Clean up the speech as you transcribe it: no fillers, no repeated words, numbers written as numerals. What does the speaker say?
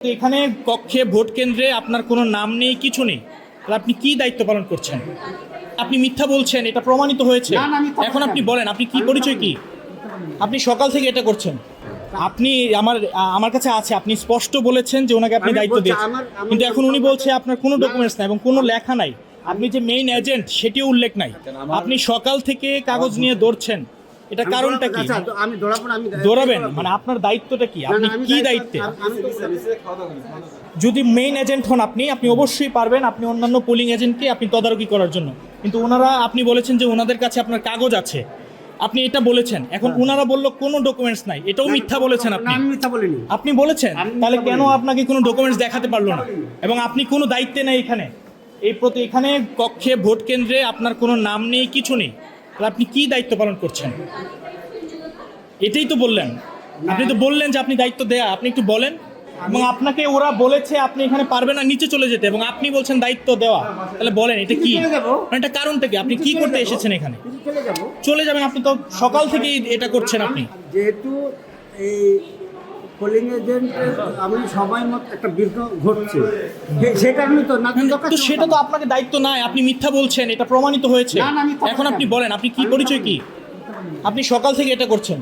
তো এখানে কক্ষে ভোট কেন্দ্রে আপনার কোনো নাম নেই, কিছু নেই, তাহলে আপনি কি দায়িত্ব পালন করছেন? আপনি মিথ্যা বলছেন, এটা প্রমাণিত হয়েছে। না, না, মিথ্যা এখন আপনি বলছি না। বলেন, আপনি কি পরিচয় কি? আপনি সকাল থেকে এটা করছেন। আপনি আমার কাছে আছে, আপনি স্পষ্ট বলেছেন যে ওনাকে আপনি আমি দায়িত্ব বলছি, দিয়েছেন, আমার কিন্তু এখন উনি বলছে আপনার কোনো না। ডকুমেন্টস নাই এবং কোনো লেখা নাই। আপনি যে মেইন এজেন্ট সেটিও উল্লেখ নাই। আপনি সকাল থেকে কাগজ নিয়ে দৌড়ছেন, এটা আমি কারণটা কি? আচ্ছা, তো আমি দৌড়াবো না, আমি দৌড়াবেন মানে আপনার দায়িত্বটা কি? না, আপনি না, আমি কি দায়িত্ব- দায়িত্বে? আমি যদি মেইন এজেন্ট হন আপনি অবশ্যই পারবেন আপনি অন্যান্য পোলিং এজেন্টকে আপনি তদারকি করার জন্য, কিন্তু ওনারা, আপনি বলেছেন যে ওনাদের কাছে আপনার কাগজ আছে, আপনি এটা বলেছেন। এখন ওনারা বললো কোনো ডকুমেন্টস নাই, এটাও মিথ্যা বলেছেন আপনি। না, আমি মিথ্যা বলিনি। আপনি বলেছেন, আমি মিথ্যা তাহলে কেন বলিনি। আপনাকে কোনো ডকুমেন্টস দেখাতে পারলো না? এবং আপনি কোনো দায়িত্বে নেই এখানে। এখানে কক্ষে ভোট কেন্দ্রে আপনার কোনো নাম নেই, কিছু নেই, তাহলে আপনি কি দায়িত্ব পালন করছেন? এটাই তো বললেন। আপনি তো বললেন যে আপনি দায়িত্ব দেয়া, আপনি একটু বলেন। এবং আপনাকে ওরা বলেছে আপনি এখানে পারবেন না নিচে চলে যেতে, এবং আপনি বলছেন দায়িত্ব দেওয়া, তাহলে বলেন এটা কি? চলে যাবো। মানে এটা কারণটা কি? আপনি কি করতে এসেছেন এখানে? কিন্তু চলে যাবো। চলে যাবেন, আপনি তো সকাল থেকেই এটা করছেন আপনি। যেহেতু এই পোলিং এজেন্টের আমি সময় মতো একটা বিঘ্ন ঘটছে, সে কারণে তো না তো সেটা তো আপনাকে দায়িত্ব নাই, আপনি মিথ্যা বলছেন, এটা প্রমাণিত হয়েছে। না, না, মিথ্যা এখন বলছি আপনি না। বলেন, আপনি কি পরিচয় কি? আপনি সকাল থেকে এটা করছেন।